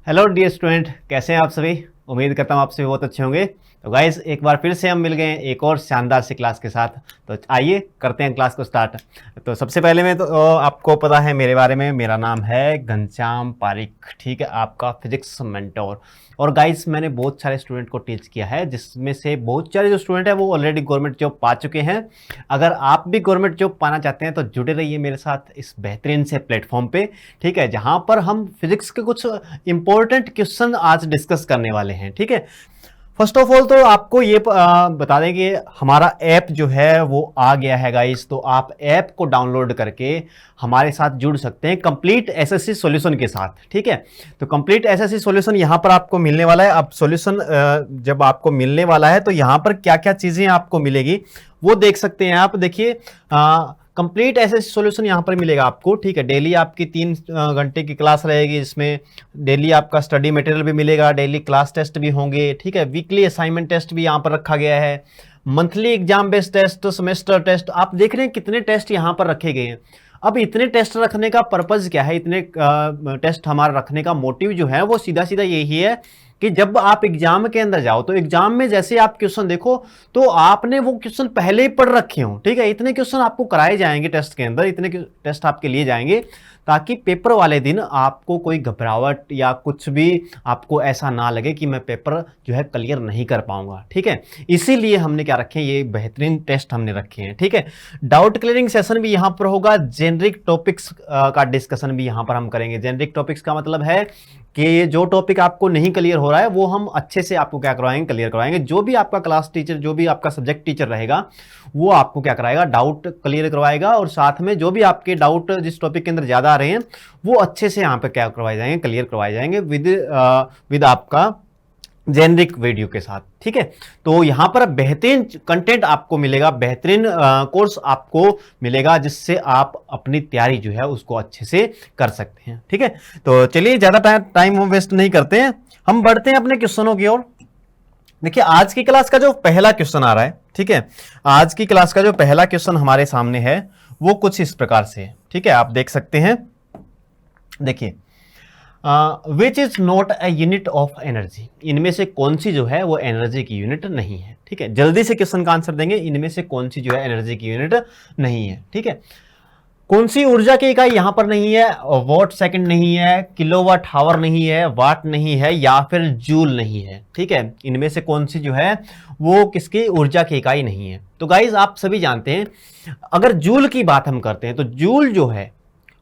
Hello dear student, कैसे हैं आप सभी। उम्मीद करता हूँ आप सभी बहुत अच्छे होंगे। तो गाइस, एक बार फिर से हम मिल गए हैं एक और शानदार सी क्लास के साथ। तो आइए करते हैं क्लास को स्टार्ट। तो सबसे पहले में तो आपको पता है मेरे बारे में, मेरा नाम है घनश्याम पारिक, ठीक है, आपका फिजिक्स मेंटोर। और गाइस, मैंने बहुत सारे स्टूडेंट को टीच किया है, जिसमें से बहुत सारे जो स्टूडेंट हैं वो ऑलरेडी गवर्नमेंट जॉब पा चुके हैं। अगर आप भी गवर्नमेंट जॉब पाना चाहते हैं तो जुड़े रहिए मेरे साथ इस बेहतरीन से प्लेटफॉर्म पे, ठीक है, जहां पर हम फिजिक्स के कुछ इंपॉर्टेंट क्वेश्चन आज डिस्कस करने वाले हैं, ठीक है। फर्स्ट ऑफ ऑल तो आपको ये बता दें कि हमारा ऐप जो है वो आ गया है गाइस। तो आप ऐप को डाउनलोड करके हमारे साथ जुड़ सकते हैं कंप्लीट एसएससी सॉल्यूशन के साथ, ठीक है। तो कंप्लीट एसएससी सॉल्यूशन यहाँ पर आपको मिलने वाला है। अब सॉल्यूशन जब आपको मिलने वाला है तो यहाँ पर क्या क्या चीज़ें आपको मिलेगी वो देख सकते हैं आप। देखिए, कंप्लीट एसएससी सॉल्यूशन यहाँ पर मिलेगा आपको, ठीक है। डेली आपकी 3 घंटे की क्लास रहेगी, जिसमें डेली आपका स्टडी मटेरियल भी मिलेगा, डेली क्लास टेस्ट भी होंगे, ठीक है। वीकली असाइनमेंट टेस्ट भी यहाँ पर रखा गया है, monthly exam based test, semester test. आप देख रहे हैं कितने टेस्ट यहाँ पर रखे गए हैं। अब इतने टेस्ट रखने का पर्पज़ क्या है, इतने टेस्ट हमारा रखने का मोटिव जो है वो सीधा सीधा यही है कि जब आप एग्जाम के अंदर जाओ तो एग्जाम में जैसे आप क्वेश्चन देखो तो आपने वो क्वेश्चन पहले ही पढ़ रखे हो, ठीक है। इतने क्वेश्चन आपको कराए जाएंगे टेस्ट के अंदर, इतने टेस्ट आपके लिए जाएंगे ताकि पेपर वाले दिन आपको कोई घबराहट या कुछ भी आपको ऐसा ना लगे कि मैं पेपर जो है क्लियर नहीं कर पाऊंगा, ठीक है। इसीलिए हमने क्या रखे हैं, ये बेहतरीन टेस्ट हमने रखे हैं, ठीक है। डाउट क्लियरिंग सेशन भी यहाँ पर होगा, जेनरिक टॉपिक्स का डिस्कशन भी यहाँ पर हम करेंगे। जेनरिक टॉपिक्स का मतलब है कि जो टॉपिक आपको नहीं क्लियर हो रहा है वो हम अच्छे से आपको क्या करवाएंगे, क्लियर करवाएंगे। जो भी आपका क्लास टीचर, जो भी आपका सब्जेक्ट टीचर रहेगा वो आपको क्या कराएगा, डाउट क्लियर करवाएगा। और साथ में जो भी आपके डाउट जिस टॉपिक के अंदर ज़्यादा आ रहे हैं वो अच्छे से यहाँ पे क्या करवाए जाएंगे, क्लियर करवाए जाएंगे विद आपका जेनरिक वीडियो के साथ, ठीक है। तो यहाँ पर बेहतरीन कंटेंट आपको मिलेगा, बेहतरीन कोर्स आपको मिलेगा, जिससे आप अपनी तैयारी जो है उसको अच्छे से कर सकते हैं, ठीक है। तो चलिए ज़्यादा टाइम वेस्ट नहीं करते हैं, हम बढ़ते हैं अपने क्वेश्चनों की ओर। देखिए, आज की क्लास का जो पहला क्वेश्चन आ रहा है, ठीक है, आज की क्लास का जो पहला क्वेश्चन हमारे सामने है वो कुछ इस प्रकार से है, ठीक है। आप देख सकते हैं, देखिए, which is not a unit of energy. इनमें से कौन सी जो है वो एनर्जी की यूनिट नहीं है, ठीक है। जल्दी से क्वेश्चन का आंसर देंगे, इनमें से कौन सी जो है एनर्जी की यूनिट नहीं है, ठीक है। कौन सी ऊर्जा की इकाई यहां पर नहीं है, वॉट सेकंड नहीं है, किलोवाट आवर नहीं है, वाट नहीं है, या फिर जूल नहीं है, ठीक है। इनमें से कौन सी जो है वो किसकी ऊर्जा की इकाई नहीं है। तो गाइज, आप सभी जानते हैं अगर जूल की बात हम करते हैं तो जूल जो है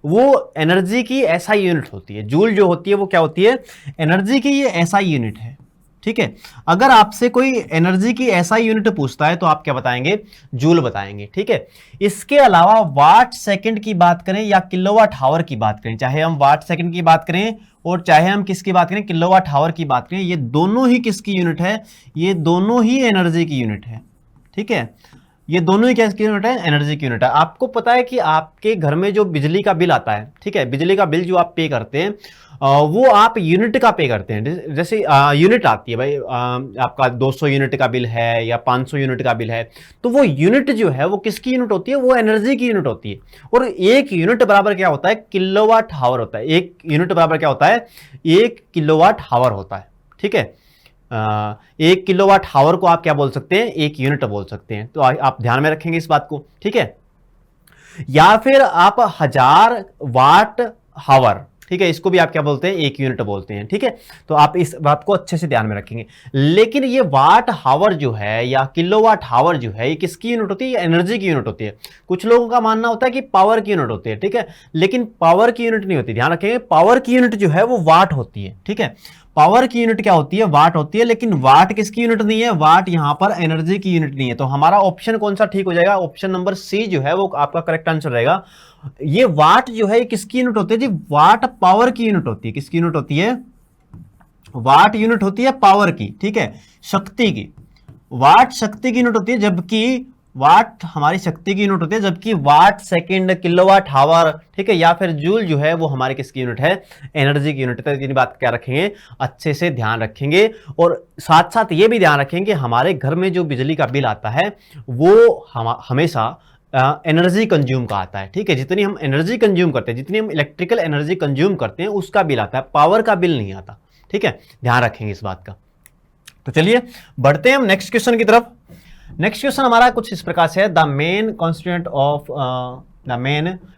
वो एनर्जी की एसआई यूनिट होती है। जूल जो होती है वो क्या होती है, एनर्जी की ये एसआई यूनिट है, ठीक है। अगर आपसे कोई एनर्जी की एसआई यूनिट पूछता है तो आप क्या बताएंगे, जूल बताएंगे, ठीक है। इसके अलावा वाट सेकंड की बात करें या किलोवाट आवर की बात करें, चाहे हम वाट सेकंड की बात करें और चाहे हम किसकी बात करें, किलोवाट आवर की बात करें, ये दोनों ही किसकी यूनिट है, ये दोनों ही एनर्जी की यूनिट है, ठीक है। ये दोनों ही क्या की यूनिट है, एनर्जी की यूनिट है। आपको पता है कि आपके घर में जो बिजली का बिल आता है, ठीक है, बिजली का बिल जो आप पे करते हैं वो आप यूनिट का पे करते हैं। जैसे यूनिट आती है भाई, आपका 200 यूनिट का बिल है या 500 यूनिट का बिल है, तो वो यूनिट जो है वो किसकी यूनिट होती है, वो एनर्जी की यूनिट होती है। और एक यूनिट बराबर क्या होता है, किलोवाट आवर होता है। एक यूनिट बराबर क्या होता है, 1 किलोवाट आवर होता है, ठीक है। 1 किलोवाट आवर को आप क्या बोल सकते हैं, 1 यूनिट बोल सकते हैं। तो आप ध्यान में रखेंगे इस बात को, ठीक है। या फिर आप 1000 वाट आवर, ठीक है, इसको भी आप क्या बोलते हैं, 1 यूनिट बोलते हैं, ठीक है। तो आप इस बात को अच्छे से ध्यान में रखेंगे। लेकिन ये वाट आवर जो है या किलोवाट आवर जो है ये किसकी यूनिट होती है, एनर्जी की यूनिट होती है। कुछ लोगों का मानना होता है कि पावर की यूनिट होती है, ठीक है, लेकिन पावर की यूनिट नहीं होती। ध्यान रखेंगे, पावर की यूनिट जो है वो वाट होती है, ठीक है। पावर की यूनिट क्या होती है, वाट होती है, लेकिन वाट किसकी यूनिट नहीं है, वाट यहां पर एनर्जी की यूनिट नहीं है। तो हमारा ऑप्शन कौन सा ठीक हो जाएगा, ऑप्शन नंबर सी जो है वो आपका करेक्ट आंसर रहेगा। ये वाट जो है किसकी यूनिट होती है जी, वाट पावर की यूनिट होती है। किसकी यूनिट होती है, वाट यूनिट होती है पावर की, ठीक है, शक्ति की। वाट शक्ति की यूनिट होती है, जबकि वाट हमारी शक्ति की यूनिट होती है, जबकि वाट सेकंड, किलोवाट आवर, ठीक है, या फिर जूल जो है वो हमारी किसकी यूनिट है, एनर्जी की यूनिट है। तो इन बात क्या रखेंगे, अच्छे से ध्यान रखेंगे। और साथ साथ ये भी ध्यान रखेंगे हमारे घर में जो बिजली का बिल आता है वो हमेशा एनर्जी कंज्यूम का आता है, ठीक है। जितनी हम एनर्जी कंज्यूम करते हैं, जितनी हम इलेक्ट्रिकल एनर्जी कंज्यूम करते हैं उसका बिल आता है, पावर का बिल नहीं आता, ठीक है, ध्यान रखेंगे इस बात का। तो चलिए बढ़ते हैं हम नेक्स्ट क्वेश्चन की तरफ। नेक्स्ट क्वेश्चन हमारा कुछ इस प्रकार से है, the main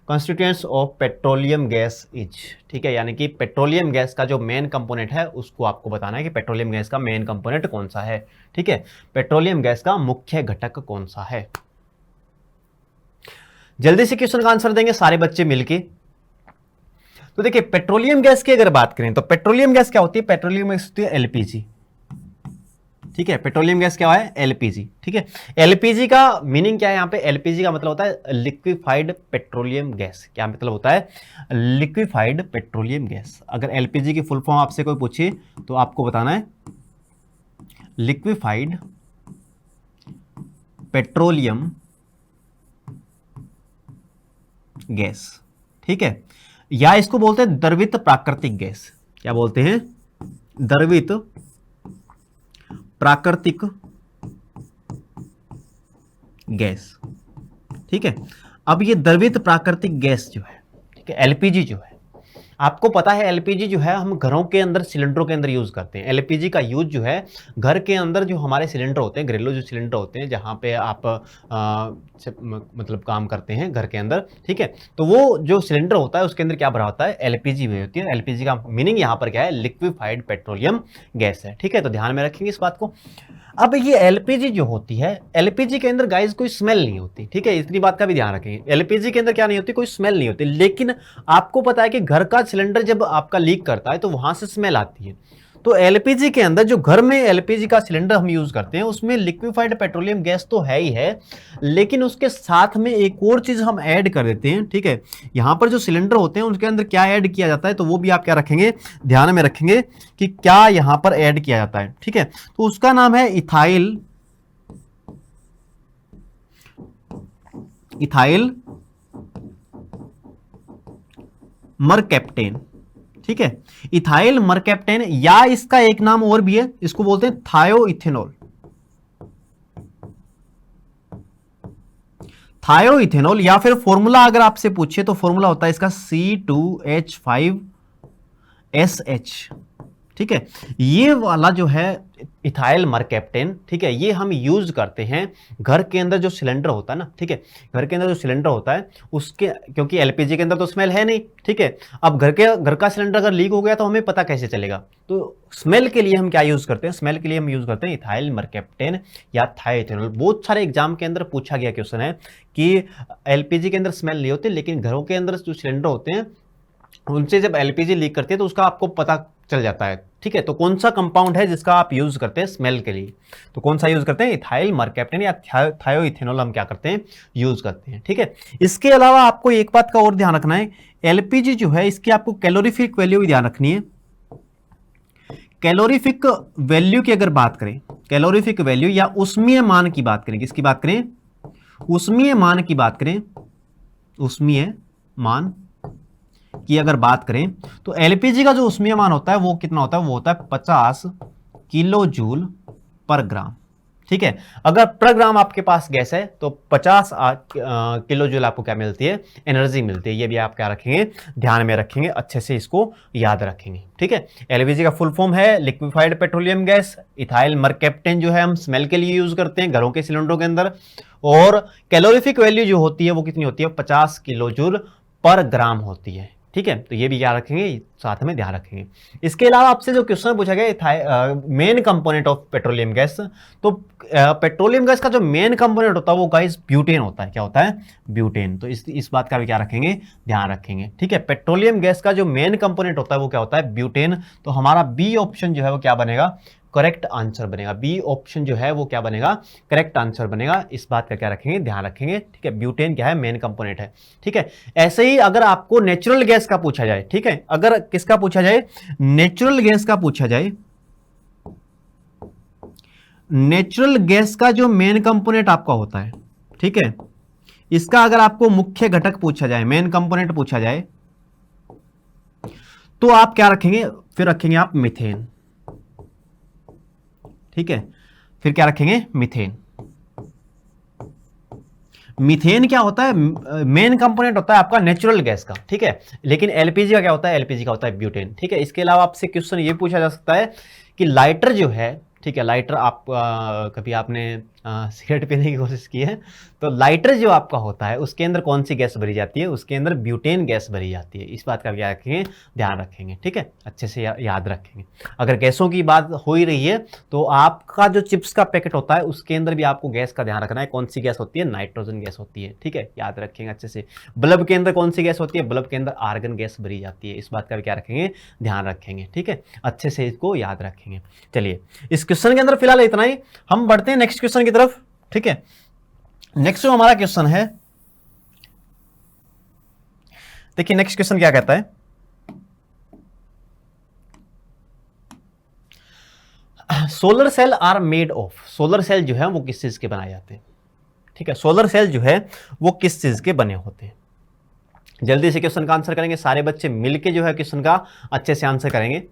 constituents of petroleum gas is. ठीक है, यानी कि पेट्रोलियम गैस का जो मेन कंपोनेंट है उसको आपको बताना है कि पेट्रोलियम गैस का मेन कंपोनेंट कौन सा है। ठीक है, पेट्रोलियम गैस का मुख्य घटक कौन सा है। जल्दी से क्वेश्चन का आंसर देंगे सारे बच्चे मिलके। तो देखिए पेट्रोलियम गैस की अगर बात करें तो पेट्रोलियम गैस क्या होती है, पेट्रोलियम गैस होती है एलपीजी। ठीक है, पेट्रोलियम गैस क्या है, एलपीजी। ठीक है, एलपीजी का मीनिंग क्या है यहाँ पे, एलपीजी का मतलब होता है लिक्विफाइड पेट्रोलियम गैस। क्या मतलब होता है, लिक्विफाइड पेट्रोलियम गैस। अगर एलपीजी की फुल फॉर्म आपसे कोई पूछे तो आपको बताना है लिक्विफाइड पेट्रोलियम गैस। ठीक है, या इसको बोलते हैं द्रवित प्राकृतिक गैस। क्या बोलते हैं, द्रवित प्राकृतिक गैस। ठीक है, अब ये द्रवित प्राकृतिक गैस जो है, ठीक है, एलपीजी जो है, आपको पता है एलपीजी जो है हम घरों के अंदर सिलेंडरों के अंदर यूज करते हैं। एलपीजी का यूज जो है घर के अंदर जो हमारे सिलेंडर होते हैं, घरेलू जो सिलेंडर होते हैं जहां पे आप मतलब काम करते हैं घर के अंदर। ठीक है, तो वो जो सिलेंडर होता है उसके अंदर क्या भरा होता है, एलपीजी भी होती है। एलपीजी का मीनिंग यहाँ पर क्या है, लिक्विफाइड पेट्रोलियम गैस है। ठीक है, तो ध्यान में रखेंगे इस बात को। अब ये एलपीजी जो होती है, एलपीजी के अंदर गाइस कोई स्मेल नहीं होती। ठीक है, इतनी बात का भी ध्यान रखेंगे, एलपीजी के अंदर क्या नहीं होती, कोई स्मेल नहीं होती। लेकिन आपको पता है कि घर का सिलेंडर जब आपका लीक करता है तो वहां से स्मेल आती है। तो एलपीजी के अंदर जो घर में एलपीजी का सिलेंडर हम यूज करते हैं उसमें लिक्विफाइड पेट्रोलियम गैस तो है ही है, लेकिन उसके साथ में एक और चीज हम ऐड कर देते हैं। ठीक है, यहां पर जो सिलेंडर होते हैं उसके अंदर क्या ऐड किया जाता है, तो वो भी आप क्या रखेंगे, ध्यान में रखेंगे कि क्या यहां पर ऐड किया जाता है। ठीक है, तो उसका नाम है इथाइल मरकैप्टेन। ठीक है, इथाइल मरकैप्टेन, या इसका एक नाम और भी है, इसको बोलते हैं थायोइथेनॉल। थायोइथेनॉल, या फिर फॉर्मूला अगर आपसे पूछे तो फॉर्मूला होता है इसका C2H5SH। ठीक है, ये वाला जो है इथाइल मरकैप्टेन, ठीक है, ये हम यूज करते हैं घर के अंदर जो सिलेंडर होता है ना। ठीक है, घर के अंदर जो सिलेंडर होता है उसके, क्योंकि एलपीजी के अंदर तो स्मेल है नहीं। ठीक है, अब घर का सिलेंडर अगर लीक हो गया तो हमें पता कैसे चलेगा, तो स्मेल के लिए हम क्या यूज करते हैं, स्मेल के लिए हम यूज करते हैं इथाइल मरकैप्टेन या थायोइथेनॉल। बहुत सारे एग्जाम के अंदर पूछा गया क्वेश्चन है कि एलपीजी के अंदर स्मेल नहीं होती, लेकिन घरों के अंदर जो सिलेंडर होते हैं उनसे जब एलपीजी लीक करती है तो उसका आपको पता चल जाता है। ठीक है, तो कौन सा कंपाउंड है जिसका आप यूज करते हैं स्मेल के लिए, तो कौन सा यूज करते हैं, इथाइल मरकैप्टेन या थायोइथेनॉल हम क्या करते हैं, यूज करते हैं। ठीक है, इसके अलावा आपको एक बात का और ध्यान रखना है, एलपीजी जो है इसकी आपको कैलोरीफिक वैल्यू भी ध्यान रखनी है। कैलोरीफिक वैल्यू की अगर बात करें, कैलोरीफिक वैल्यू या उष्मीय मान की बात करें, किसकी बात करें, उष्मीय मान की बात करें, उष्मीय मान की अगर बात करें तो एलपीजी का जो उष्मीय मान होता है वो कितना होता है, वो होता है 50 किलो जूल पर ग्राम। ठीक है, अगर पर ग्राम आपके पास गैस है तो 50 किलो जूल आपको क्या मिलती है, एनर्जी मिलती है। ये भी आप क्या रखेंगे, ध्यान में रखेंगे, अच्छे से इसको याद रखेंगे। ठीक है, एलपीजी का फुल फॉर्म है लिक्विफाइड पेट्रोलियम गैस। इथाइल मरकैप्टेन जो है हम स्मेल के लिए यूज करते हैं घरों के सिलेंडरों के अंदर, और कैलोरीफिक वैल्यू जो होती है वो कितनी होती है, 50 किलो जूल पर ग्राम होती है। ठीक है, तो ये भी याद रखेंगे, साथ में ध्यान रखेंगे। इसके अलावा आपसे जो क्वेश्चन पूछा गया main component of petroleum gas, तो पेट्रोलियम गैस का जो मेन कंपोनेंट होता है वो गाइस ब्यूटेन होता है। क्या होता है, ब्यूटेन। तो इस बात का भी क्या रखेंगे, ध्यान रखेंगे। ठीक है, पेट्रोलियम गैस का जो मेन कंपोनेंट होता है वो क्या होता है, ब्यूटेन। तो हमारा बी ऑप्शन जो है वो क्या बनेगा, करेक्ट आंसर बनेगा। बी ऑप्शन जो है वो क्या बनेगा, करेक्ट आंसर बनेगा। इस बात का क्या रखेंगे, ध्यान रखेंगे। ठीक है, ब्यूटेन क्या है, मेन कंपोनेंट है। ठीक है, ऐसे ही अगर आपको नेचुरल गैस का पूछा जाए, ठीक है, अगर किसका पूछा जाए, नेचुरल गैस का पूछा जाए, नेचुरल गैस का जो मेन कंपोनेंट आपका होता है, ठीक है, इसका अगर आपको मुख्य घटक पूछा जाए, मेन कंपोनेंट पूछा जाए, तो आप क्या रखेंगे, फिर रखेंगे आप मीथेन। ठीक है, फिर क्या रखेंगे, मीथेन। मीथेन क्या होता है, मेन कंपोनेंट होता है आपका नेचुरल गैस का, ठीक है। लेकिन एलपीजी का क्या होता है, एलपीजी का होता है ब्यूटेन, ठीक है। इसके अलावा आपसे क्वेश्चन ये पूछा जा सकता है कि लाइटर जो है, ठीक है, लाइटर आप कभी आपने सिगरेट पीने की कोशिश की है, तो लाइटर जो आपका होता है उसके अंदर कौन सी गैस भरी जाती है, उसके अंदर ब्यूटेन गैस भरी जाती है। इस बात का क्या रखेंगे, ध्यान रखेंगे, ठीक है, अच्छे से याद रखेंगे। अगर गैसों की बात हो ही रही है तो आपका जो चिप्स का पैकेट होता है उसके अंदर भी आपको गैस का ध्यान रखना है। कौन सी गैस होती है, नाइट्रोजन गैस होती है, ठीक है, याद रखेंगे अच्छे से। बल्ब के अंदर कौन सी गैस होती है, बल्ब के अंदर आर्गन गैस भरी जाती है। इस बात का भी क्या रखेंगे, ध्यान रखेंगे, ठीक है, अच्छे से इसको याद रखेंगे। चलिए, इस क्वेश्चन के अंदर फिलहाल इतना ही, हम बढ़ते हैं नेक्स्ट क्वेश्चन की तरफ, ठीक है। नेक्स्ट जो हमारा क्वेश्चन है, देखिए नेक्स्ट क्वेश्चन क्या कहता है, solar cell are made of, solar cell जो है वो किस चीज के बनाए जाते हैं, ठीक है, सोलर सेल जो है वो किस चीज के बने होते हैं। जल्दी से क्वेश्चन का आंसर करेंगे, सारे बच्चे मिलके जो है क्वेश्चन का अच्छे से आंसर करेंगे।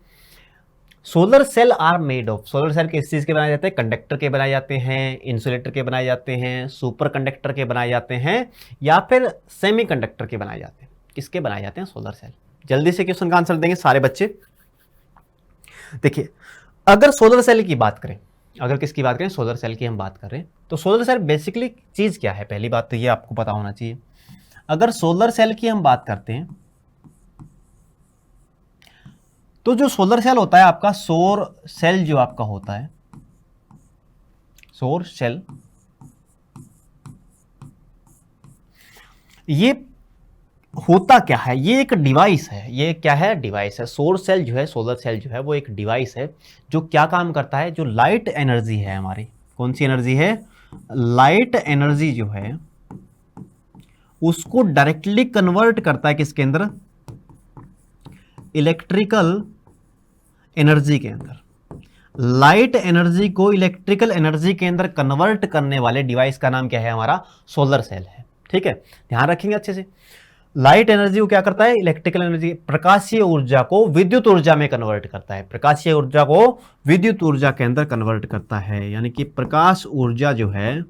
Solar cell are made of, solar cell किस चीज के बनाए जाते हैं, कंडक्टर के बनाए जाते हैं, इंसुलेटर के बनाए जाते हैं, सुपर कंडक्टर के बनाए जाते हैं, या फिर सेमी कंडक्टर के बनाए जाते हैं। किसके बनाए जाते हैं सोलर सेल, जल्दी से क्वेश्चन का आंसर देंगे सारे बच्चे। देखिए, अगर सोलर सेल की बात करें, अगर किसकी बात करें, सोलर सेल की हम बात कर रहे हैं, तो सोलर सेल बेसिकली चीज क्या है, पहली बात तो ये आपको पता होना चाहिए। अगर सोलर सेल की हम बात करते हैं तो जो सोलर सेल होता है आपका, सौर सेल जो आपका होता है, सौर सेल, ये होता क्या है, ये एक डिवाइस है। ये क्या है, डिवाइस है। सौर सेल जो है, सोलर सेल जो है वो एक डिवाइस है जो क्या काम करता है, जो लाइट एनर्जी है हमारी, कौन सी एनर्जी है, लाइट एनर्जी जो है उसको डायरेक्टली कन्वर्ट करता है किसके अंदर, इलेक्ट्रिकल एनर्जी के अंदर। लाइट एनर्जी को इलेक्ट्रिकल एनर्जी के अंदर कन्वर्ट करने वाले डिवाइस का नाम क्या है, हमारा सोलर सेल है, ठीक है, ध्यान रखेंगे अच्छे से। लाइट एनर्जी को क्या करता है, इलेक्ट्रिकल एनर्जी, प्रकाशीय ऊर्जा को विद्युत ऊर्जा में कन्वर्ट करता है, प्रकाशीय ऊर्जा को विद्युत ऊर्जा के अंदर कन्वर्ट करता है। यानी कि प्रकाश ऊर्जा जो है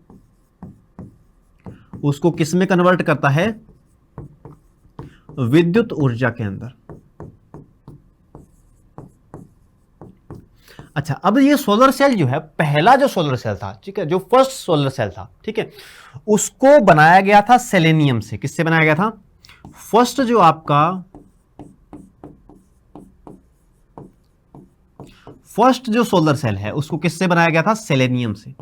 उसको किस में कन्वर्ट करता है, विद्युत ऊर्जा के अंदर। अच्छा, अब ये सोलर सेल जो है, पहला जो सोलर सेल था, ठीक है, जो फर्स्ट सोलर सेल था, ठीक है, उसको बनाया गया था सेलेनियम से। किससे बनाया गया था, फर्स्ट जो आपका फर्स्ट जो सोलर सेल है उसको किससे बनाया गया था, सेलेनियम से।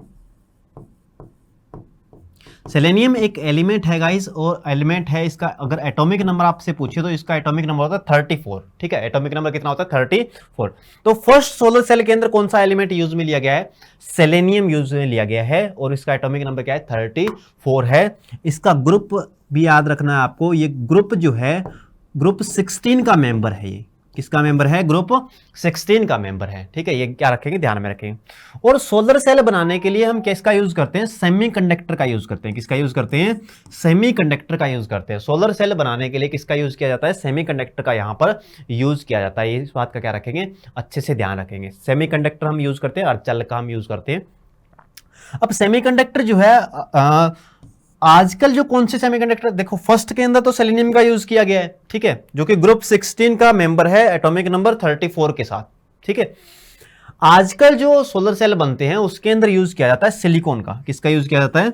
सेलेनियम एक एलिमेंट है गाइस, और एलिमेंट है इसका, अगर एटॉमिक नंबर आपसे पूछे तो इसका एटॉमिक नंबर होता है 34, ठीक है, एटॉमिक नंबर कितना होता है 34। तो फर्स्ट सोलर सेल के अंदर कौन सा एलिमेंट यूज में लिया गया है, सेलेनियम यूज में लिया गया है, और इसका एटॉमिक नंबर क्या है, 34 है। इसका ग्रुप भी याद रखना है आपको, ये ग्रुप जो है ग्रुप 16 का मेंबर है। ये किसका मेंबर है, ग्रुप 16 का मेंबर है, ठीक है, ये क्या रखेंगे, ध्यान में रखेंगे। और सोलर सेल बनाने के लिए हम किसका यूज करते हैं, सेमीकंडक्टर का यूज करते हैं। किसका यूज करते हैं, सेमीकंडक्टर का यूज करते हैं। सोलर सेल बनाने के लिए किसका यूज किया जाता है, सेमीकंडक्टर का यहां पर यूज किया जाता है। इस बात का क्या रखेंगे, अच्छे से ध्यान रखेंगे। सेमीकंडक्टर हम यूज करते हैं, अर्धचालक का हम यूज करते हैं। अब सेमीकंडक्टर जो है आजकल जो कौन से सेमीकंडक्टर, देखो फर्स्ट के अंदर तो सेलेनियम का यूज किया गया है, ठीक है, जो कि ग्रुप 16 का मेंबर है एटॉमिक नंबर 34 के साथ, ठीक है। आजकल जो सोलर सेल बनते हैं उसके अंदर यूज किया जाता है सिलिकॉन का। किसका यूज किया जाता है,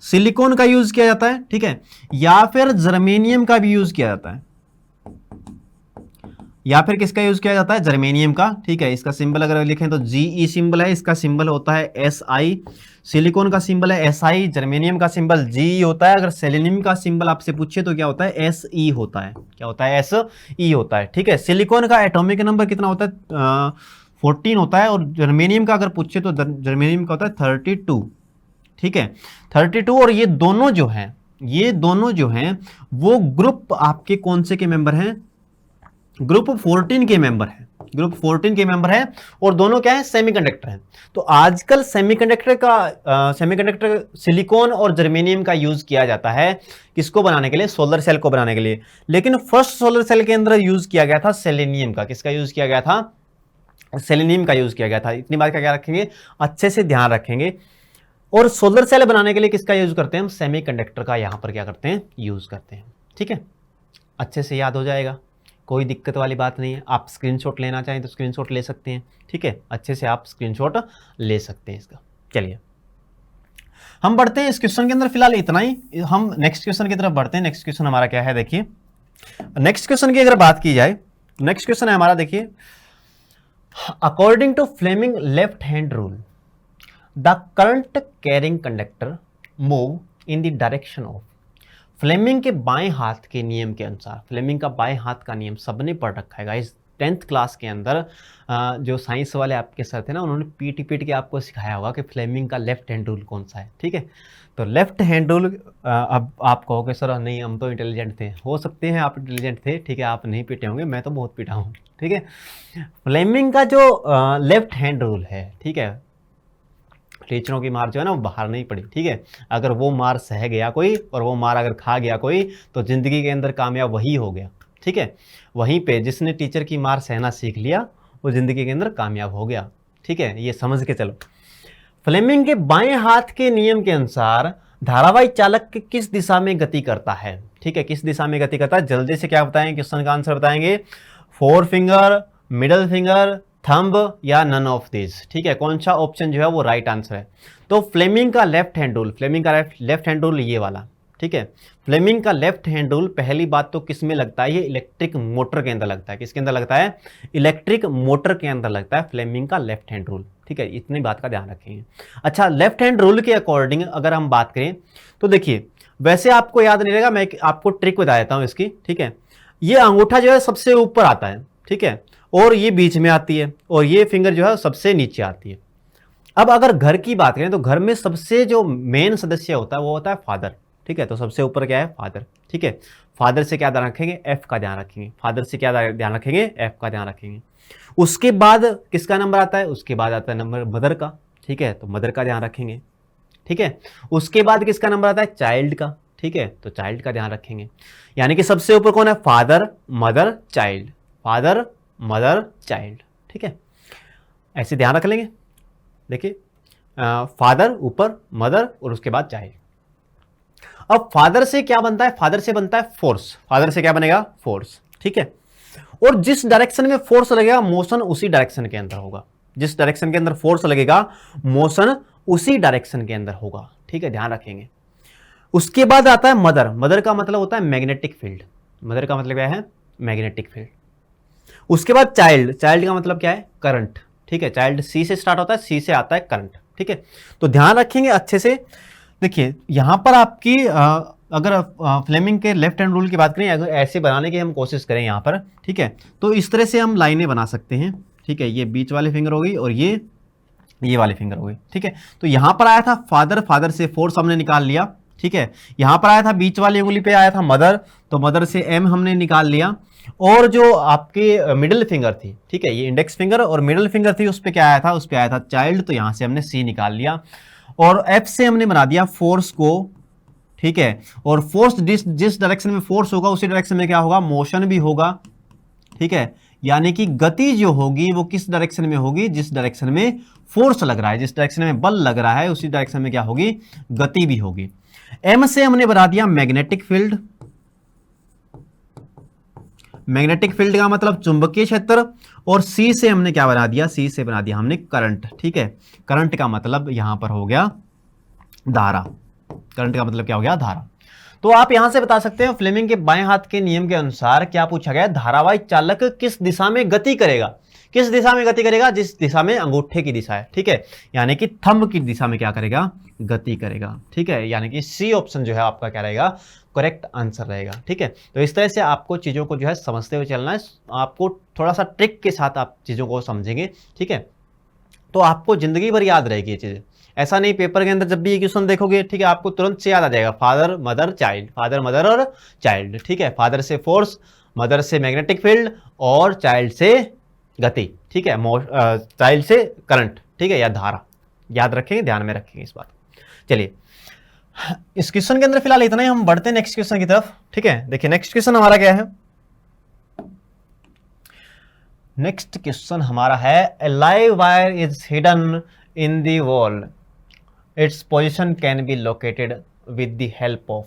सिलिकॉन का यूज किया जाता है, ठीक है, या फिर जर्मेनियम का भी यूज किया जाता है, या फिर किसका यूज किया जाता है, जर्मेनियम का, ठीक है। इसका सिंबल अगर लिखें तो जीई सिंबल है, इसका सिंबल होता है एसआई। सिलिकॉन का सिंबल है एसआई, जर्मेनियम का सिंबल जीई होता है। अगर सेलेनियम का सिंबल आपसे पूछे तो क्या होता है, एसई होता है। क्या होता है, एसई होता है, ठीक है। सिलिकॉन का एटॉमिक नंबर कितना होता है, 14 होता है। और जर्मेनियम का अगर पूछे तो जर्मेनियम का होता है 32, ठीक है, 32। और ये दोनों जो हैं वो ग्रुप आपके कौन से के मेंबर हैं, ग्रुप 14 के मेंबर है, ग्रुप 14 के मेंबर है। और दोनों क्या है, सेमीकंडक्टर हैं। तो आजकल सेमीकंडक्टर सिलिकॉन और जर्मेनियम का यूज किया जाता है किसको बनाने के लिए, सोलर सेल को बनाने के लिए। लेकिन फर्स्ट सोलर सेल के अंदर यूज किया गया था सेलेनियम का। किसका यूज किया गया था, सेलेनियम का यूज किया गया था। इतनी बात का क्या रखेंगे, अच्छे से ध्यान रखेंगे। और सोलर सेल बनाने के लिए किसका यूज करते हैं हम? सेमीकंडक्टर का यहां पर क्या करते हैं? यूज करते हैं। ठीक है, अच्छे से याद हो जाएगा, कोई दिक्कत वाली बात नहीं है। आप स्क्रीनशॉट लेना चाहें तो स्क्रीनशॉट ले सकते हैं। ठीक है, अच्छे से आप स्क्रीनशॉट ले सकते हैं इसका। चलिए हम बढ़ते हैं इस क्वेश्चन के अंदर, फिलहाल इतना ही। हम नेक्स्ट क्वेश्चन की तरफ बढ़ते हैं। नेक्स्ट क्वेश्चन हमारा क्या है, देखिए नेक्स्ट क्वेश्चन की अगर बात की जाए, नेक्स्ट क्वेश्चन है हमारा, देखिए according to Fleming left hand rule the current carrying conductor move in the direction of. Fleming के बाएं हाथ के नियम के अनुसार, फ्लेमिंग का बाएं हाथ का नियम सबने पढ़ रखा है गाइस 10th क्लास के अंदर। जो साइंस वाले आपके सर थे ना, उन्होंने पीट के आपको सिखाया होगा कि फ्लेमिंग का लेफ्ट हैंड रूल कौन सा है। ठीक है, तो लेफ्ट हैंड रूल, अब आप कहोगे सर नहीं हम तो इंटेलिजेंट थे, हो सकते हैं आप इंटेलिजेंट थे, ठीक है, आप नहीं पीटे होंगे, मैं तो बहुत पीटा हूँ। ठीक है, फ्लेमिंग का जो लेफ्ट हैंड रूल है, ठीक है, टीचरों की मार जो है ना वो बाहर नहीं पड़ी। ठीक है, अगर वो मार सह गया कोई और वो मार अगर खा गया कोई तो ज़िंदगी के अंदर कामयाब वही हो गया। ठीक है, वहीं पे जिसने टीचर की मार सहना सीख लिया वो ज़िंदगी के अंदर कामयाब हो गया। ठीक है, ये समझ के चलो। फ्लेमिंग के बाएं हाथ के नियम के अनुसार धारावाही चालक किस दिशा में गति करता है? ठीक है, किस दिशा में गति करता है? जल्दी से क्या बताएंगे, क्वेश्चन का आंसर बताएंगे। 4 फिंगर, मिडल फिंगर, थंब या नन ऑफ दिस। ठीक है, कौन सा ऑप्शन जो है वो राइट आंसर है? तो फ्लेमिंग का लेफ्ट हैंड रूल, फ्लेमिंग का लेफ्ट हैंड रूल ये वाला। ठीक है, फ्लेमिंग का लेफ्ट हैंड रूल पहली बात तो किस में लगता है? ये इलेक्ट्रिक मोटर के अंदर लगता है। किसके अंदर लगता है? इलेक्ट्रिक मोटर के अंदर लगता है फ्लेमिंग का लेफ्ट हैंड रूल। ठीक है, इतनी बात का ध्यान रखेंगे। अच्छा, लेफ्ट हैंड रूल के अकॉर्डिंग अगर हम बात करें तो देखिए, वैसे आपको याद नहीं रहेगा, मैं आपको ट्रिक बता देता हूं इसकी। ठीक है, ये अंगूठा जो है सबसे ऊपर आता है, ठीक है, और ये बीच में आती है, और ये फिंगर जो है सबसे नीचे आती है। अब अगर घर की बात करें तो घर में सबसे जो मेन सदस्य होता है वो होता है फादर। ठीक है, तो सबसे ऊपर क्या है? फादर। ठीक है, फादर से क्या ध्यान रखेंगे? एफ का ध्यान रखेंगे। फादर से क्या ध्यान रखेंगे? एफ का ध्यान रखेंगे। उसके बाद किसका नंबर आता है? उसके बाद आता है नंबर मदर का। ठीक है, तो मदर का ध्यान रखेंगे। ठीक है, उसके बाद किसका नंबर आता है? चाइल्ड का। ठीक है, तो चाइल्ड का ध्यान रखेंगे। यानी कि सबसे ऊपर कौन है? Father, mother, child, father, mother, child. ठीक है, ऐसे ध्यान रख लेंगे। देखिए, फादर ऊपर, मदर और उसके बाद चाइल्ड। अब फादर से क्या बनता है? फादर से बनता है फोर्स। फादर से क्या बनेगा? फोर्स। ठीक है, और जिस डायरेक्शन में फोर्स लगेगा मोशन उसी डायरेक्शन के अंदर होगा। जिस डायरेक्शन के अंदर फोर्स लगेगा मोशन उसी डायरेक्शन के अंदर होगा। ठीक है, ध्यान रखेंगे। उसके बाद आता है मदर। मदर का मतलब होता है मैग्नेटिक फील्ड। मदर का मतलब क्या है? Magnetic field. उसके बाद चाइल्ड। चाइल्ड का मतलब क्या है? करंट। ठीक है, चाइल्ड सी से स्टार्ट होता है, सी से आता है करंट। ठीक है, तो ध्यान रखेंगे अच्छे से। देखिए यहां पर आपकी अगर फ्लेमिंग के लेफ्ट हैंड रूल की बात करें, अगर ऐसे बनाने की हम कोशिश करें यहां पर, ठीक है, तो इस तरह से हम लाइनें बना सकते हैं। ठीक है, ये बीच वाली फिंगर हो गई और ये वाली फिंगर हो गई। ठीक है, तो यहां पर आया था फादर, फादर से फोर्स हमने निकाल लिया। ठीक है, यहां पर आया था बीच वाली उंगली पे आया था मदर, तो मदर से एम हमने निकाल लिया। और जो आपकी मिडिल फिंगर थी, ठीक है, ये इंडेक्स फिंगर और मिडिल फिंगर थी, उस पर क्या आया था? उस पर आया था चाइल्ड, तो यहां से हमने सी निकाल लिया और एफ से हमने बना दिया फोर्स को। ठीक है, और फोर्स जिस डायरेक्शन में फोर्स होगा उसी डायरेक्शन में क्या होगा? मोशन भी होगा। ठीक है, यानी कि गति जो होगी वो किस डायरेक्शन में होगी? जिस डायरेक्शन में फोर्स लग रहा है, जिस डायरेक्शन में बल लग रहा है उसी डायरेक्शन में क्या होगी? गति भी होगी। एम से हमने बना दिया मैग्नेटिक फील्ड। मैग्नेटिक फील्ड का मतलब चुंबकीय क्षेत्र। और सी से हमने क्या बना दिया? सी से बना दिया हमने करंट। ठीक है, करंट का मतलब यहां पर हो गया धारा। करंट का मतलब क्या हो गया? धारा। तो आप यहां से बता सकते हैं फ्लेमिंग के बाएं हाथ के नियम के अनुसार क्या पूछा गया? धारावाही चालक किस दिशा में गति करेगा? किस दिशा में गति करेगा? जिस दिशा में अंगूठे की दिशा है। ठीक है, यानी कि थंब की दिशा में क्या करेगा? गति करेगा। ठीक है, यानी कि सी ऑप्शन जो है आपका क्या रहेगा? करेक्ट आंसर रहेगा। ठीक है, तो इस तरह से आपको चीजों को जो है समझते हुए चलना है। आपको थोड़ा सा ट्रिक के साथ आप चीजों को समझेंगे। ठीक है, तो आपको जिंदगी भर याद रहेगी ये चीजें। ऐसा नहीं पेपर के अंदर जब भी ये क्वेश्चन देखोगे, ठीक है, आपको तुरंत से याद आ जाएगा father, mother, child, father, mother और चाइल्ड। ठीक है, फादर से फोर्स, मदर से मैग्नेटिक फील्ड और चाइल्ड से गति। ठीक है, चाइल्ड से करंट। ठीक है, या धारा। याद रखेंगे, ध्यान में रखेंगे इस बात। चलिए, इस क्वेश्चन के अंदर फिलहाल इतना ही। हम बढ़ते हैं नेक्स्ट क्वेश्चन की तरफ। ठीक है, देखिए नेक्स्ट क्वेश्चन हमारा क्या है? नेक्स्ट क्वेश्चन हमारा है, a live wire is hidden in the wall its position can be located with the help of,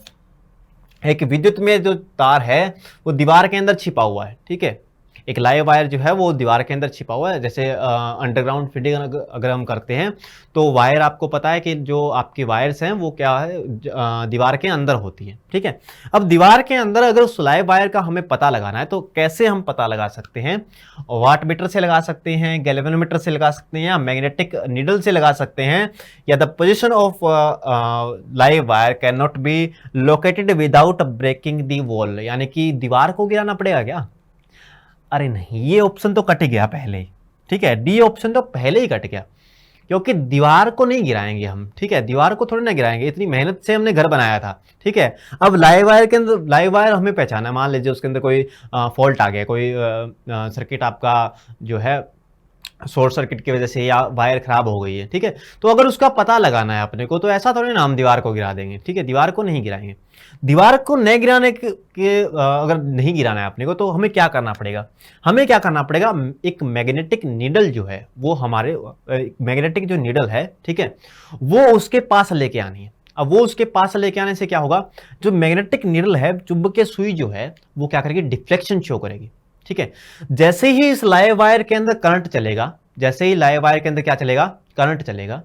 एक विद्युत में जो तार है वो दीवार के अंदर छिपा हुआ है, ठीक है, एक लाइव वायर जो है वो दीवार के अंदर छिपा हुआ है। जैसे अंडरग्राउंड फीडिंग अगर हम करते हैं तो वायर, आपको पता है कि जो आपकी वायर्स हैं वो क्या है, दीवार के अंदर होती है, ठीक है। अब दीवार के अंदर अगर उस लाइव वायर का हमें पता लगाना है तो कैसे हम पता लगा सकते हैं? वाट मीटर से लगा सकते हैं, गैल्वेनोमीटर से लगा सकते हैं, या मैग्नेटिक नीडल से लगा सकते हैं, या the position of live wire can not be located without breaking the wall, यानी कि दीवार को गिराना पड़ेगा क्या? अरे नहीं, ये ऑप्शन तो कट गया पहले ही, ठीक है, डी ऑप्शन तो पहले ही कट गया, क्योंकि दीवार को नहीं गिराएंगे हम, ठीक है, दीवार को थोड़ी ना गिराएंगे, इतनी मेहनत से हमने घर बनाया था, ठीक है। अब लाइव वायर के अंदर, लाइव वायर हमें पहचाना है, मान लीजिए उसके अंदर कोई फॉल्ट आ गया, कोई सर्किट आपका जो है शॉर्ट सर्किट की वजह से या वायर खराब हो गई है, ठीक है, तो अगर उसका पता लगाना है अपने को तो ऐसा थोड़ी ना हम दीवार को गिरा देंगे, ठीक है, दीवार को नहीं गिराएंगे। दीवार को नहीं गिराने के अगर नहीं गिराना है अपने को तो हमें क्या करना पड़ेगा? हमें क्या करना पड़ेगा, एक मैग्नेटिक नीडल जो है वो हमारे मैग्नेटिक जो नीडल है, ठीक है, वो उसके पास लेके आनी है। अब वो उसके पास लेके आने से क्या होगा, जो मैग्नेटिक नीडल है, चुंबकीय सुई जो है वो क्या करेगी, डिफ्लेक्शन शो करेगी, ठीक है। जैसे ही इस लाइव वायर के अंदर करंट चलेगा, जैसे ही लाइव वायर के अंदर क्या चलेगा, करंट चलेगा,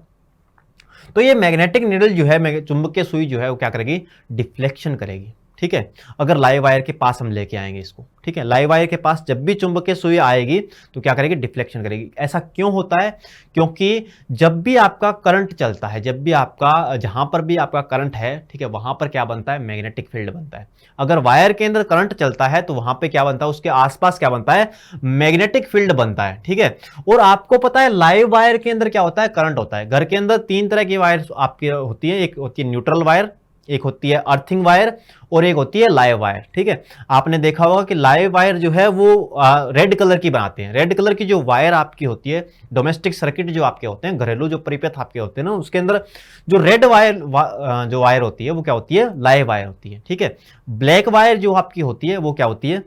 तो ये मैग्नेटिक नीडल जो है, चुंबकीय सुई जो है वो क्या करेगी, डिफ्लेक्शन करेगी, ठीक है। अगर लाइव वायर के पास हम लेके आएंगे इसको, ठीक है, लाइव वायर के पास जब भी चुंबकीय सुई आएगी तो क्या करेगी, डिफ्लेक्शन करेगी। ऐसा क्यों होता है? क्योंकि जब भी आपका करंट चलता है, जब भी आपका, जहां पर भी आपका करंट है, ठीक है, वहां पर क्या बनता है, मैग्नेटिक फील्ड बनता है। अगर वायर के अंदर करंट चलता है तो वहां पे क्या बनता है, उसके आसपास क्या बनता है, मैग्नेटिक फील्ड बनता है, ठीक है। और आपको पता है लाइव वायर के अंदर क्या होता है, करंट होता है। घर के अंदर 3 तरह की वायर आपकी होती है, एक होती है न्यूट्रल वायर, एक होती है अर्थिंग वायर, और एक होती है लाइव वायर, ठीक है। आपने देखा होगा कि लाइव वायर जो है वो रेड कलर की बनाते हैं। रेड कलर की जो वायर आपकी होती है, डोमेस्टिक सर्किट जो आपके होते हैं, घरेलू जो परिपथ आपके होते हैं ना, उसके अंदर जो रेड वायर जो वायर होती है वो क्या होती है, लाइव वायर होती है, ठीक है। ब्लैक वायर जो आपकी होती है वो क्या होती है,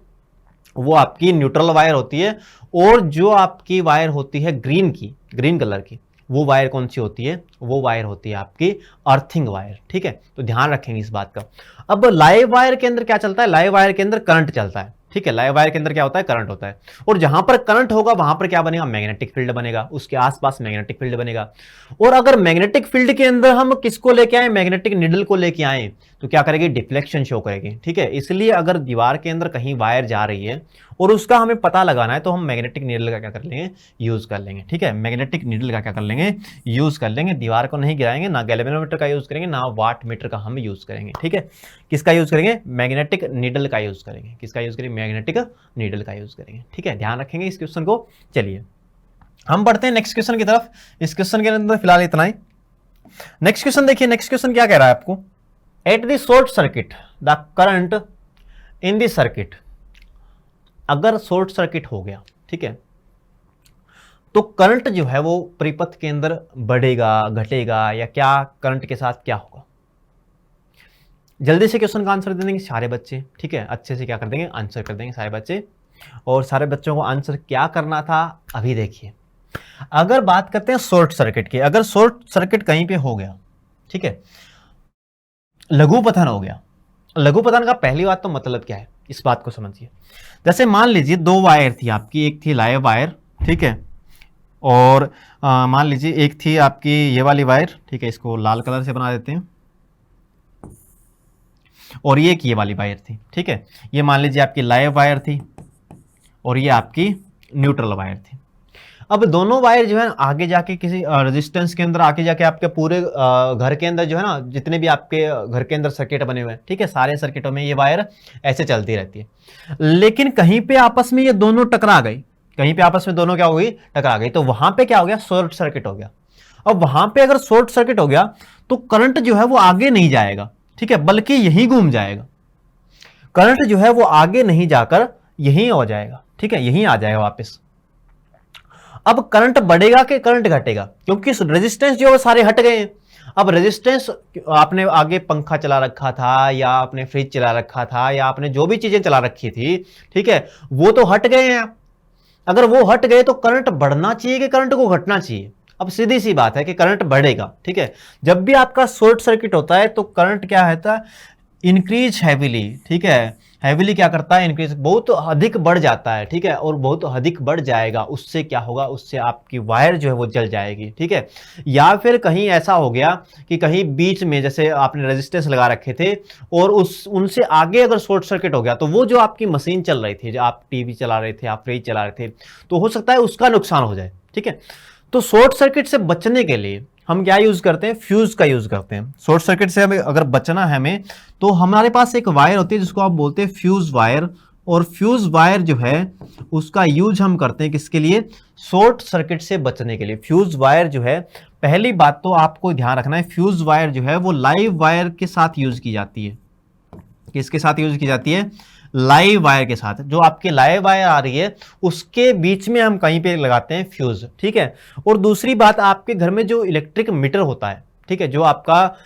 वो आपकी न्यूट्रल वायर होती है। और जो आपकी वायर होती है ग्रीन कलर की, वो वायर कौन सी होती है, वो वायर होती है आपकी अर्थिंग वायर, ठीक है। तो ध्यान रखेंगे इस बात का। अब लाइव वायर के अंदर क्या चलता है, लाइव वायर के अंदर करंट चलता है, ठीक है, लाइव वायर के अंदर क्या होता है, करंट होता है। और जहां पर करंट होगा वहां पर क्या बनेगा, मैग्नेटिक फील्ड बनेगा, उसके आसपास मैग्नेटिक फील्ड बनेगा। और अगर मैग्नेटिक फील्ड के अंदर हम किसको लेके आए, मैग्नेटिक निडल को लेके आए, तो क्या करेगी, डिफ्लेक्शन शो करेगी, ठीक है। इसलिए अगर दीवार के अंदर कहीं वायर जा रही है और उसका हमें पता लगाना है तो हम मैग्नेटिक नीडल का क्या कर लेंगे, यूज कर लेंगे, ठीक है। मैग्नेटिक नीडल का क्या कर लेंगे, यूज कर लेंगे। दीवार को नहीं गिराएंगे, ना गैल्वेनोमीटर का यूज करेंगे, ना वाट मीटर का हम यूज करेंगे, ठीक है। किसका यूज करेंगे, मैग्नेटिक नीडल का यूज करेंगे। किसका यूज करेंगे, मैग्नेटिक नीडल का यूज करेंगे, ठीक है। ध्यान रखेंगे इस क्वेश्चन को। चलिए हम बढ़ते हैं नेक्स्ट क्वेश्चन की तरफ। इस क्वेश्चन के अंदर फिलहाल इतना ही। नेक्स्ट क्वेश्चन देखिए, नेक्स्ट क्वेश्चन क्या कह रहा है आपको, at the short circuit the current in the circuit, अगर शॉर्ट सर्किट हो गया, ठीक है, तो करंट जो है वो परिपथ के अंदर बढ़ेगा, घटेगा, या क्या करंट के साथ क्या होगा? जल्दी से क्वेश्चन का आंसर दे देंगे सारे बच्चे, ठीक है, अच्छे से क्या कर देंगे, आंसर कर देंगे सारे बच्चे। और सारे बच्चों को आंसर क्या करना था अभी देखिए। अगर बात करते हैं शॉर्ट सर्किट की, अगर शॉर्ट सर्किट कहीं पे हो गया, ठीक है, लघु पतन हो गया। लघु पतन का पहली बात तो मतलब क्या है, इस बात को समझिए। जैसे मान लीजिए 2 वायर थी आपकी, एक थी लाइव वायर, ठीक है, और मान लीजिए एक थी आपकी ये वाली वायर, ठीक है, इसको लाल कलर से बना देते हैं, और ये एक ये वाली वायर थी, ठीक है। ये मान लीजिए आपकी लाइव वायर थी और ये आपकी न्यूट्रल वायर थी। अब दोनों वायर जो है आगे जाके किसी रेजिस्टेंस के अंदर आके जाके आपके पूरे घर के अंदर जो है ना, जितने भी आपके घर के अंदर सर्किट बने हुए हैं, ठीक है, सारे सर्किटों में ये वायर ऐसे चलती रहती है। लेकिन कहीं पे आपस में ये दोनों टकरा गई, कहीं पे आपस में दोनों क्या हो गई, टकरा गई, तो वहां पे क्या हो गया, शॉर्ट सर्किट हो गया। अब वहां पे अगर शॉर्ट सर्किट हो गया तो करंट जो है वो आगे नहीं जाएगा, ठीक है, बल्कि यही घूम जाएगा। करंट जो है वो आगे नहीं जाकर यहीं हो जाएगा, ठीक है, यहीं आ जाएगा वापस। अब करंट बढ़ेगा कि करंट घटेगा, क्योंकि रेजिस्टेंस जो है सारे हट गए हैं। अब रेजिस्टेंस, आपने आगे पंखा चला रखा था, या आपने फ्रिज चला रखा था, या आपने जो भी चीजें चला रखी थी, ठीक है, वो तो हट गए हैं। अगर वो हट गए तो करंट बढ़ना चाहिए कि करंट को घटना चाहिए? अब सीधी सी बात है कि करंट बढ़ेगा, ठीक है। जब भी आपका शॉर्ट सर्किट होता है तो करंट क्या होता है, इंक्रीज हैविली, ठीक है। हैविली क्या करता है, इंक्रीज, बहुत अधिक बढ़ जाता है, ठीक है, और बहुत अधिक बढ़ जाएगा। उससे क्या होगा, उससे आपकी वायर जो है वो जल जाएगी, ठीक है। या फिर कहीं ऐसा हो गया कि कहीं बीच में जैसे आपने रेजिस्टेंस लगा रखे थे और उनसे आगे अगर शॉर्ट सर्किट हो गया तो वो जो आपकी मशीन चल रही थी, जो आप टीवी चला रहे थे, आप फ्रिज चला रहे थे, तो हो सकता है उसका नुकसान हो जाए, ठीक है। तो शॉर्ट सर्किट से बचने के लिए हम क्या यूज करते हैं, फ्यूज का यूज करते हैं। शॉर्ट सर्किट से हमें अगर बचना है हमें, तो हमारे पास एक वायर होती है जिसको आप बोलते हैं फ्यूज वायर। और फ्यूज वायर जो है उसका यूज हम करते हैं किसके लिए, शॉर्ट सर्किट से बचने के लिए। फ्यूज वायर जो है, पहली बात तो आपको ध्यान रखना है, फ्यूज वायर जो है वो लाइव वायर के साथ यूज की जाती है। किसके साथ यूज की जाती है, लाइव वायर के साथ। जो आपकी लाइव वायर आ रही है उसके बीच में हम कहीं पे लगाते हैं फ्यूज, ठीक है। और दूसरी बात, आपके घर में जो इलेक्ट्रिक मीटर होता है, ठीक है, जो आपका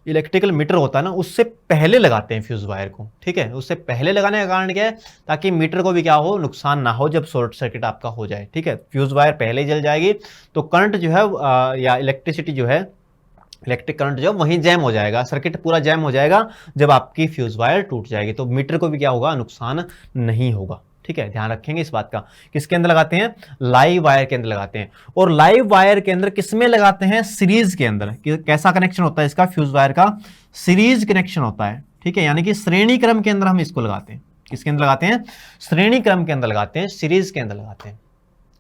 इलेक्ट्रिकल मीटर होता है ना, उससे पहले लगाते हैं फ्यूज वायर को, ठीक है। उससे पहले लगाने का कारण क्या है, ताकि मीटर को भी क्या हो, नुकसान ना हो जब शॉर्ट सर्किट आपका हो जाए, ठीक है। फ्यूज वायर पहले ही जल जाएगी तो करंट जो है या इलेक्ट्रिसिटी जो है, इलेक्ट्रिक करंट जो वहीं जैम हो जाएगा, सर्किट पूरा जैम हो जाएगा जब आपकी फ्यूज वायर टूट जाएगी। तो मीटर को भी क्या होगा, नुकसान नहीं होगा, ठीक है। ध्यान रखेंगे इस बात का। किसके अंदर लगाते हैं, लाइव वायर के अंदर लगाते हैं। और लाइव वायर के अंदर किसमें लगाते हैं, सीरीज के अंदर। कैसा कनेक्शन होता है इसका, फ्यूज वायर का सीरीज कनेक्शन होता है, ठीक है। यानी कि श्रेणी क्रम के अंदर हम इसको लगाते हैं। किसके अंदर लगाते हैं, श्रेणी क्रम के अंदर लगाते हैं, सीरीज के अंदर लगाते हैं,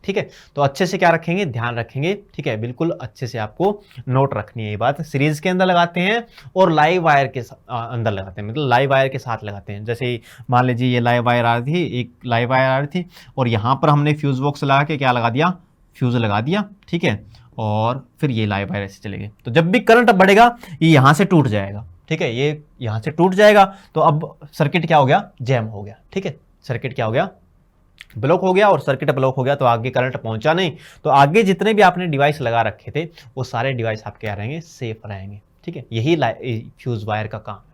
ठीक है। तो अच्छे से क्या रखेंगे, ध्यान रखेंगे, ठीक है, बिल्कुल अच्छे से आपको नोट रखनी है ये बात। सीरीज के अंदर लगाते हैं और लाइव वायर के अंदर लगाते हैं, मतलब लाइव वायर के साथ लगाते हैं। जैसे मान लीजिए ये लाइव वायर आ रही थी, एक लाइव वायर आ रही थी और यहाँ पर हमने फ्यूज बॉक्स लगा के क्या लगा दिया, फ्यूज लगा दिया, ठीक है। और फिर ये लाइव वायर ऐसे चलेगी, तो जब भी करंट बढ़ेगा ये यहाँ से टूट जाएगा, ठीक है, ये यहाँ से टूट जाएगा। तो अब सर्किट क्या हो गया, जैम हो गया, ठीक है। सर्किट क्या हो गया, ब्लॉक हो गया। और सर्किट ब्लॉक हो गया तो आगे करंट पहुंचा नहीं, तो आगे जितने भी आपने डिवाइस लगा रखे थे वो सारे डिवाइस आपके क्या रहेंगे, सेफ रहेंगे, ठीक है। यही फ्यूज वायर का काम है।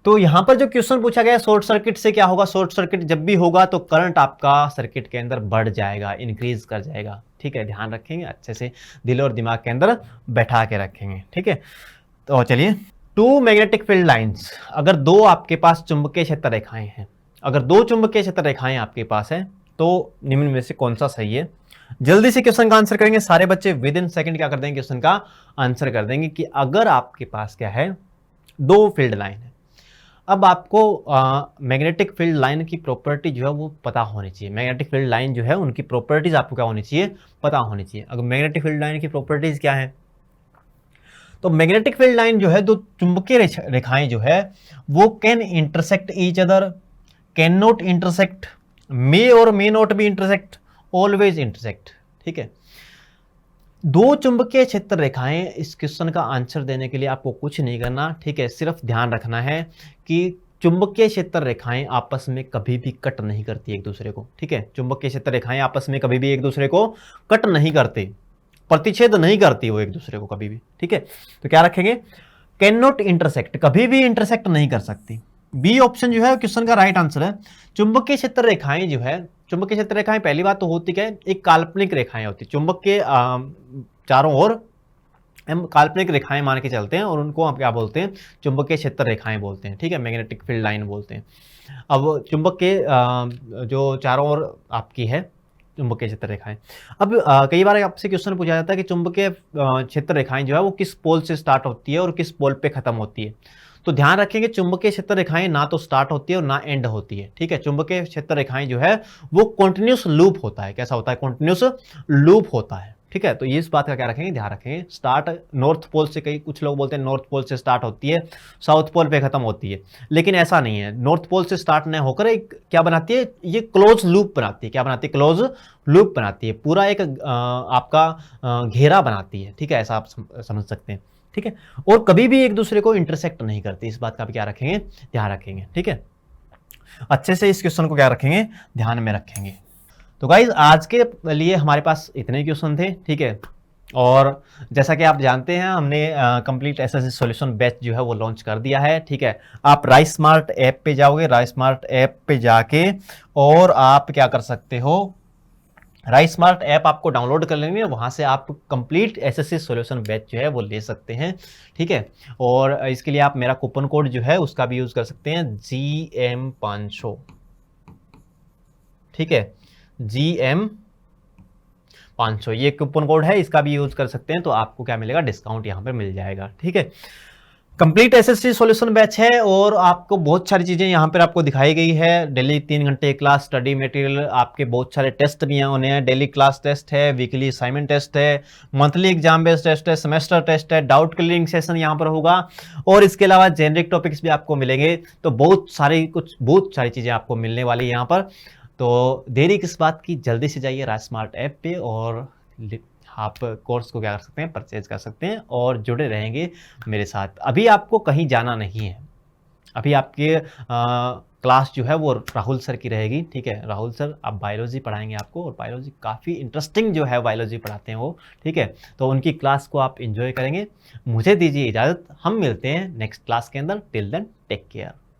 तो यहां पर जो क्वेश्चन पूछा गया शॉर्ट सर्किट से क्या होगा, शॉर्ट सर्किट जब भी होगा तो करंट आपका सर्किट के अंदर बढ़ जाएगा, इंक्रीज कर जाएगा, ठीक है। ध्यान रखेंगे अच्छे से, दिल और दिमाग के अंदर बैठा के रखेंगे, ठीक है। तो चलिए, टू मैग्नेटिक फील्ड लाइंस, अगर दो आपके पास चुंबकीय क्षेत्र रेखाएं हैं, अगर दो चुंबकीय क्षेत्र रेखाएं आपके पास है तो निम्न में से कौन सा सही है। जल्दी से क्वेश्चन का आंसर करेंगे सारे बच्चे, विद इन सेकंड क्या कर देंगे, क्वेश्चन का आंसर कर देंगे कि अगर आपके पास क्या है, दो फील्ड लाइन है। अब आपको मैग्नेटिक फील्ड लाइन की प्रॉपर्टी जो है वो पता होनी चाहिए। मैग्नेटिक फील्ड लाइन जो है उनकी प्रॉपर्टीज आपको क्या होनी चाहिए, पता होनी चाहिए। अगर मैग्नेटिक फील्ड लाइन की प्रॉपर्टीज क्या है, तो मैग्नेटिक फील्ड लाइन जो है, दो चुंबकीय रेखाएं जो है वो can intersect each other, can not intersect, may और may not be intersect, always intersect, ठीक है। दो चुंबकीय क्षेत्र रेखाएं, इस क्वेश्चन का आंसर देने के लिए आपको कुछ नहीं करना, ठीक है। सिर्फ ध्यान रखना है कि चुंबकीय क्षेत्र रेखाएं आपस में कभी भी कट नहीं करती एक दूसरे को, ठीक है। चुंबकीय क्षेत्र रेखाएं आपस में कभी भी एक दूसरे को कट नहीं करती, प्रतिच्छेद नहीं करती वो एक दूसरे को कभी भी, ठीक है। तो क्या रखेंगे, कैन नॉट इंटरसेक्ट, कभी भी इंटरसेक्ट नहीं कर सकती। बी ऑप्शन जो है क्वेश्चन का राइट आंसर है। चुंबकीय क्षेत्र रेखाएं जो है, चुंबकीय क्षेत्र रेखाएं पहली बात तो होती क्या है, एक काल्पनिक रेखाएं होती, चुंबक के चारों ओर हम काल्पनिक रेखाएं मान के चलते हैं और उनको हम क्या बोलते हैं, चुंबकीय क्षेत्र रेखाएं बोलते हैं, ठीक है, मैग्नेटिक फील्ड लाइन बोलते हैं। अब चुंबक के जो चारों ओर आपकी है चुंबकीय क्षेत्र रेखाएं। अब कई बार आपसे क्वेश्चन पूछा जाता है कि चुंबकीय क्षेत्र रेखाएं जो है वो किस पोल से स्टार्ट होती है और किस पोल पे खत्म होती है। तो ध्यान रखेंगे चुंबकीय क्षेत्र रेखाएं ना तो स्टार्ट होती है और ना एंड होती है, ठीक है। चुंबकीय क्षेत्र रेखाएं जो है वो कॉन्टिन्यूस लूप होता है, कैसा होता है, कॉन्टिन्यूस लूप होता है, ठीक है। तो ये इस बात का क्या रखेंगे, ध्यान रखेंगे। स्टार्ट नॉर्थ पोल से, कई कुछ लोग बोलते हैं नॉर्थ पोल से स्टार्ट होती है, साउथ पोल पे खत्म होती है, लेकिन ऐसा नहीं है। नॉर्थ पोल से स्टार्ट न होकर एक क्या बनाती है, ये क्लोज लूप बनाती है। क्या बनाती है, क्लोज लूप बनाती है, पूरा एक आपका घेरा बनाती है, ठीक है, ऐसा आप समझ सकते हैं, ठीक है। और कभी भी एक दूसरे को इंटरसेक्ट नहीं करती, इस बात का भी क्या रखेंगे, ध्यान रखेंगे, ठीक है। अच्छे से इस क्वेश्चन को क्या रखेंगे, ध्यान में रखेंगे। तो गाइज आज के लिए हमारे पास इतने क्वेश्चन थे, ठीक है। और जैसा कि आप जानते हैं हमने कंप्लीट एसएससी सॉल्यूशन बैच जो है वो लॉन्च कर दिया है, ठीक है। आप राइस स्मार्ट ऐप पे जाओगे, राइस स्मार्ट ऐप पे जाके और आप क्या कर सकते हो, राइस स्मार्ट ऐप आपको डाउनलोड कर लेंगे, वहाँ से आप कंप्लीट एसएससी सॉल्यूशन बैच जो है वो ले सकते हैं, ठीक है। और इसके लिए आप मेरा कूपन कोड जो है उसका भी यूज़ कर सकते हैं, GM500, ठीक है, GM500 ये कूपन कोड है, इसका भी यूज़ कर सकते हैं, तो आपको क्या मिलेगा, डिस्काउंट यहाँ पर मिल जाएगा, ठीक है। कंप्लीट एसएससी सॉल्यूशन बैच है और आपको बहुत सारी चीज़ें यहाँ पर आपको दिखाई गई है। डेली 3 घंटे क्लास, स्टडी मटेरियल, आपके बहुत सारे टेस्ट भी होने हैं, डेली क्लास टेस्ट है, वीकली असाइनमेंट टेस्ट है, मंथली एग्जाम बेस्ड टेस्ट है, सेमेस्टर टेस्ट है, डाउट क्लियरिंग सेशन यहाँ पर होगा, और इसके अलावा जेनरिक टॉपिक्स भी आपको मिलेंगे। तो बहुत सारी चीज़ें आपको मिलने वाली है यहाँ पर। तो देरी किस बात की, जल्दी से जाइए राइस स्मार्ट ऐप पे और आप कोर्स को क्या कर सकते हैं, परचेज कर सकते हैं और जुड़े रहेंगे मेरे साथ। अभी आपको कहीं जाना नहीं है, अभी आपके क्लास जो है वो राहुल सर की रहेगी, ठीक है। राहुल सर आप बायोलॉजी पढ़ाएंगे आपको, और बायोलॉजी काफ़ी इंटरेस्टिंग जो है बायोलॉजी पढ़ाते हैं वो, ठीक है। तो उनकी क्लास को आप एंजॉय करेंगे। मुझे दीजिए इजाज़त, हम मिलते हैं नेक्स्ट क्लास के अंदर। Till then take care.